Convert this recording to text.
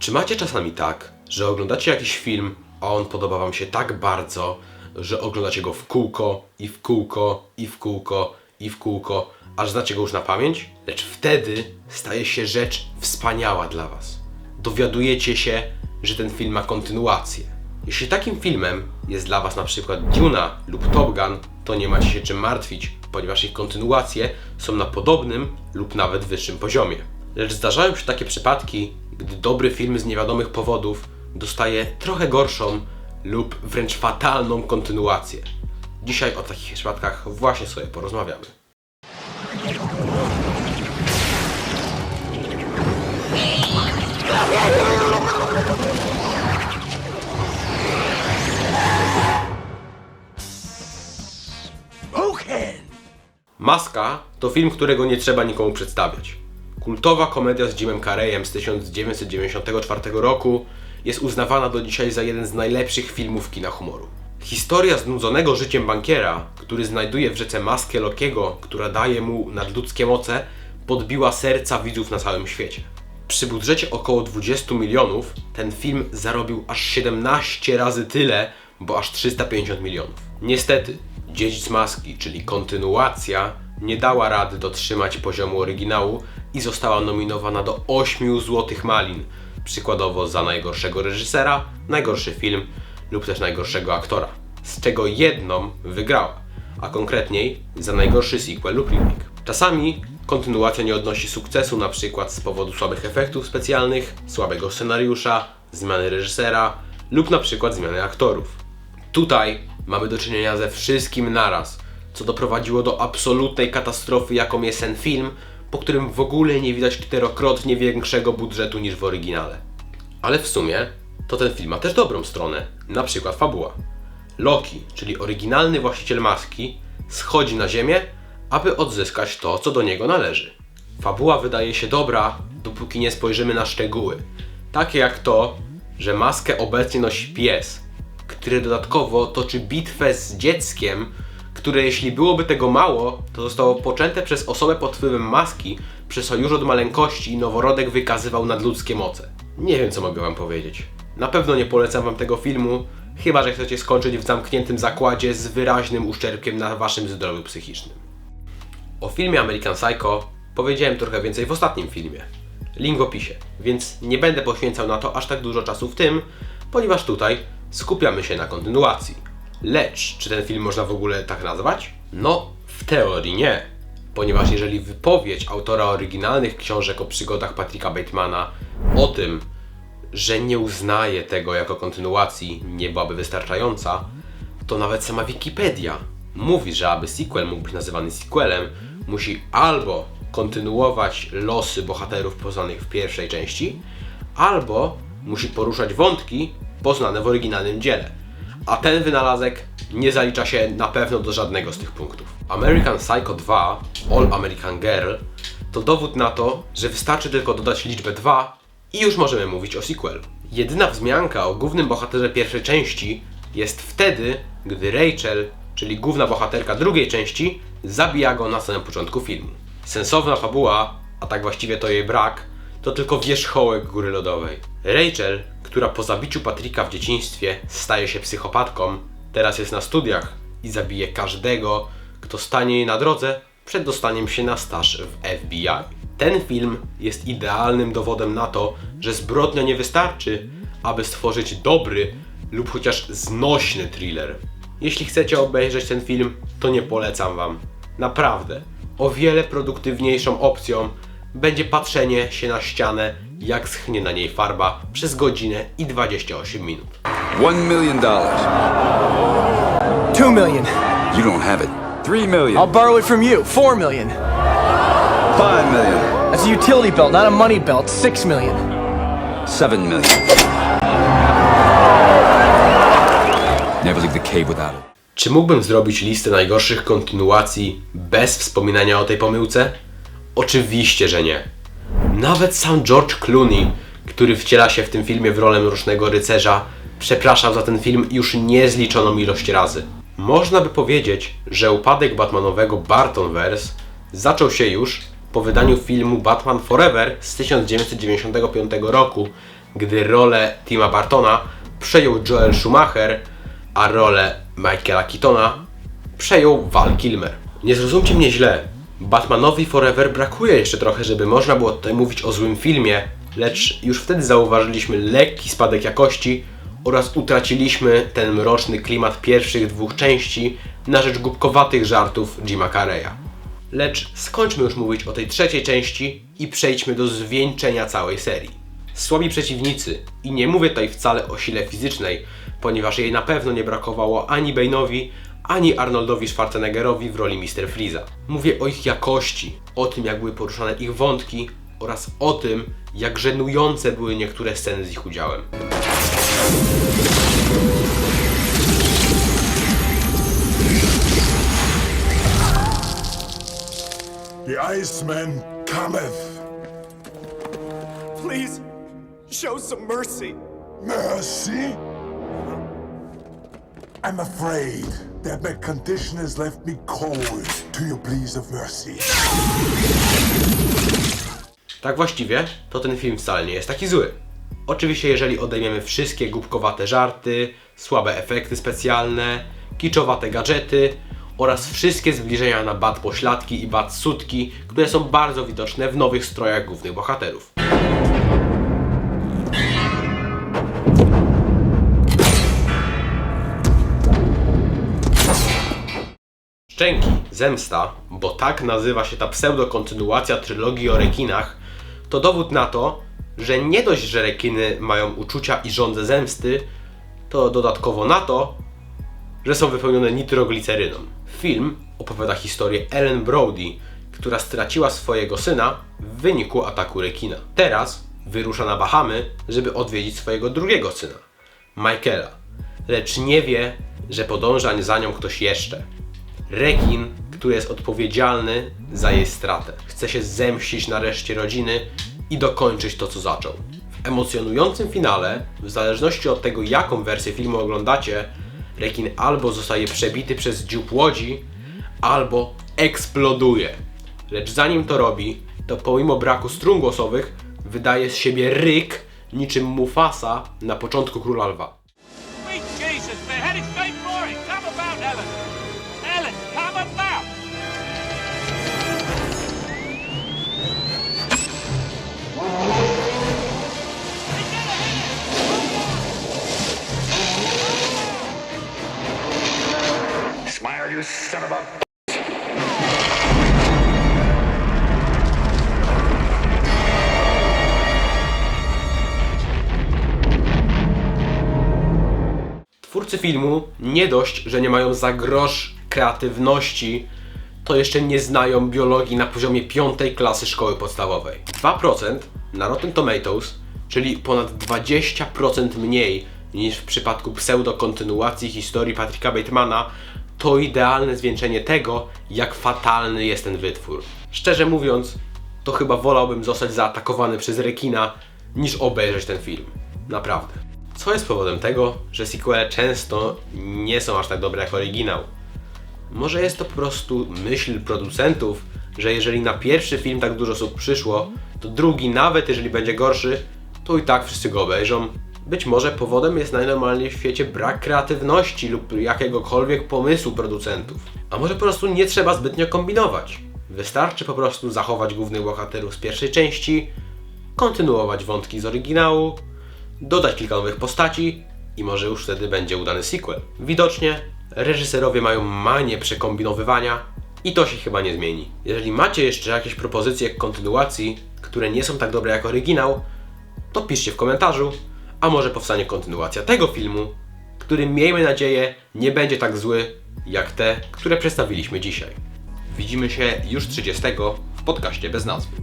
Czy macie czasami tak, że oglądacie jakiś film, a on podoba wam się tak bardzo, że oglądacie go w kółko, i w kółko, i w kółko, i w kółko, aż znacie go już na pamięć? Lecz wtedy staje się rzecz wspaniała dla was. Dowiadujecie się, że ten film ma kontynuację. Jeśli takim filmem jest dla was na przykład Duna lub Top Gun, to nie macie się czym martwić, ponieważ ich kontynuacje są na podobnym lub nawet wyższym poziomie. Lecz zdarzają się takie przypadki, gdy dobry film z niewiadomych powodów dostaje trochę gorszą lub wręcz fatalną kontynuację. Dzisiaj o takich przypadkach właśnie sobie porozmawiamy. Maska to film, którego nie trzeba nikomu przedstawiać. Kultowa komedia z Jimem Carreyem z 1994 roku jest uznawana do dzisiaj za jeden z najlepszych filmów kina humoru. Historia znudzonego życiem bankiera, który znajduje w rzece maskę Lokiego, która daje mu nadludzkie moce, podbiła serca widzów na całym świecie. Przy budżecie około 20 milionów ten film zarobił aż 17 razy tyle, bo aż 350 milionów. Niestety, Dziedzic Maski, czyli kontynuacja, nie dała rady dotrzymać poziomu oryginału i została nominowana do 8 Złotych Malin, przykładowo za najgorszego reżysera, najgorszy film lub też najgorszego aktora, z czego jedną wygrała, a konkretniej za najgorszy sequel lub remake. Czasami kontynuacja nie odnosi sukcesu, na przykład z powodu słabych efektów specjalnych, słabego scenariusza, zmiany reżysera lub na przykład zmiany aktorów. Tutaj mamy do czynienia ze wszystkim naraz, co doprowadziło do absolutnej katastrofy, jaką jest ten film, po którym w ogóle nie widać 4-krotnie większego budżetu niż w oryginale. Ale w sumie to ten film ma też dobrą stronę, na przykład fabuła. Loki, czyli oryginalny właściciel maski, schodzi na ziemię, aby odzyskać to, co do niego należy. Fabuła wydaje się dobra, dopóki nie spojrzymy na szczegóły, takie jak to, że maskę obecnie nosi pies, który dodatkowo toczy bitwę z dzieckiem, które jeśli byłoby tego mało, to zostało poczęte przez osobę pod wpływem maski, przez co już od maleńkości noworodek wykazywał nadludzkie moce. Nie wiem, co mogę wam powiedzieć. Na pewno nie polecam wam tego filmu, chyba że chcecie skończyć w zamkniętym zakładzie z wyraźnym uszczerbkiem na waszym zdrowiu psychicznym. O filmie American Psycho powiedziałem trochę więcej w ostatnim filmie. Link w opisie, więc nie będę poświęcał na to aż tak dużo czasu w tym, ponieważ tutaj skupiamy się na kontynuacji. Lecz, czy ten film można w ogóle tak nazwać? No, w teorii nie. Ponieważ jeżeli wypowiedź autora oryginalnych książek o przygodach Patricka Batemana o tym, że nie uznaje tego jako kontynuacji, nie byłaby wystarczająca, to nawet sama Wikipedia mówi, że aby sequel mógł być nazywany sequelem, musi albo kontynuować losy bohaterów poznanych w pierwszej części, albo musi poruszać wątki poznane w oryginalnym dziele. A ten wynalazek nie zalicza się na pewno do żadnego z tych punktów. American Psycho 2 All American Girl to dowód na to, że wystarczy tylko dodać liczbę 2 i już możemy mówić o sequelu. Jedyna wzmianka o głównym bohaterze pierwszej części jest wtedy, gdy Rachel, czyli główna bohaterka drugiej części, zabija go na samym początku filmu. Sensowna fabuła, a tak właściwie to jej brak, to tylko wierzchołek góry lodowej. Rachel, która po zabiciu Patricka w dzieciństwie staje się psychopatką, teraz jest na studiach i zabije każdego, kto stanie jej na drodze przed dostaniem się na staż w FBI. Ten film jest idealnym dowodem na to, że zbrodnia nie wystarczy, aby stworzyć dobry lub chociaż znośny thriller. Jeśli chcecie obejrzeć ten film, to nie polecam wam. Naprawdę. O wiele produktywniejszą opcją będzie patrzenie się na ścianę, jak schnie na niej farba przez godzinę i 28 minut. $1 million. 2 million. You don't have it. 3 million. I'll borrow it from you. 4 million. 5 million. That's a utility belt, not a money belt. 6 million. 7 million. Never leave the cave without it. Czy mógłbym zrobić listę najgorszych kontynuacji bez wspominania o tej pomyłce? Oczywiście, że nie. Nawet sam George Clooney, który wciela się w tym filmie w rolę Mrocznego Rycerza, przepraszał za ten film już niezliczoną ilość razy. Można by powiedzieć, że upadek Batmanowego Bartonverse zaczął się już po wydaniu filmu Batman Forever z 1995 roku, gdy rolę Tima Burtona przejął Joel Schumacher, a rolę Michaela Keatona przejął Val Kilmer. Nie zrozumcie mnie źle, Batmanowi Forever brakuje jeszcze trochę, żeby można było tutaj mówić o złym filmie, lecz już wtedy zauważyliśmy lekki spadek jakości oraz utraciliśmy ten mroczny klimat pierwszych dwóch części na rzecz głupkowatych żartów Jima Carreya. Lecz skończmy już mówić o tej trzeciej części i przejdźmy do zwieńczenia całej serii. Słabi przeciwnicy, i nie mówię tutaj wcale o sile fizycznej, ponieważ jej na pewno nie brakowało ani Bane'owi, ani Arnoldowi Schwarzeneggerowi w roli Mr. Freeza. Mówię o ich jakości, o tym jak były poruszane ich wątki oraz o tym jak żenujące były niektóre sceny z ich udziałem. The Iceman cometh. Please, show some mercy. Mercy? I'm afraid that my condition has left me cold to your pleas of mercy. Tak właściwie, to ten film wcale nie jest taki zły. Oczywiście jeżeli odejmiemy wszystkie głupkowate żarty, słabe efekty specjalne, kiczowate gadżety oraz wszystkie zbliżenia na bat pośladki i bat sutki, które są bardzo widoczne w nowych strojach głównych bohaterów. Szczęki, Zemsta, bo tak nazywa się ta pseudokontynuacja trylogii o rekinach, to dowód na to, że nie dość, że rekiny mają uczucia i żądzę zemsty, to dodatkowo na to, że są wypełnione nitrogliceryną. Film opowiada historię Ellen Brody, która straciła swojego syna w wyniku ataku rekina. Teraz wyrusza na Bahamy, żeby odwiedzić swojego drugiego syna, Michaela, lecz nie wie, że podąża za nią ktoś jeszcze. Rekin, który jest odpowiedzialny za jej stratę. Chce się zemścić na reszcie rodziny i dokończyć to, co zaczął. W emocjonującym finale, w zależności od tego, jaką wersję filmu oglądacie, rekin albo zostaje przebity przez dziób łodzi, albo eksploduje. Lecz zanim to robi, to pomimo braku strun głosowych, wydaje z siebie ryk niczym Mufasa na początku Króla Lwa. Sweet Jesus, they're headed straight for it. Come about, Ellen. Ellen, come about. Smile, you son of a... Twórcy filmu nie dość, że nie mają za grosz kreatywności, to jeszcze nie znają biologii na poziomie 5. klasy szkoły podstawowej. 2% na Rotten Tomatoes, czyli ponad 20% mniej niż w przypadku pseudokontynuacji historii Patricka Batemana, to idealne zwieńczenie tego, jak fatalny jest ten wytwór. Szczerze mówiąc, to chyba wolałbym zostać zaatakowany przez rekina, niż obejrzeć ten film. Naprawdę. Co jest powodem tego, że sequele często nie są aż tak dobre jak oryginał? Może jest to po prostu myśl producentów, że jeżeli na pierwszy film tak dużo osób przyszło, to drugi, nawet jeżeli będzie gorszy, to i tak wszyscy go obejrzą. Być może powodem jest najnormalniej w świecie brak kreatywności lub jakiegokolwiek pomysłu producentów. A może po prostu nie trzeba zbytnio kombinować. Wystarczy po prostu zachować głównych bohaterów z pierwszej części, kontynuować wątki z oryginału, dodać kilka nowych postaci i może już wtedy będzie udany sequel. Widocznie reżyserowie mają manię przekombinowywania i to się chyba nie zmieni. Jeżeli macie jeszcze jakieś propozycje kontynuacji, które nie są tak dobre jak oryginał, to piszcie w komentarzu, a może powstanie kontynuacja tego filmu, który miejmy nadzieję nie będzie tak zły jak te, które przedstawiliśmy dzisiaj. Widzimy się już 30 w podcaście bez nazwy.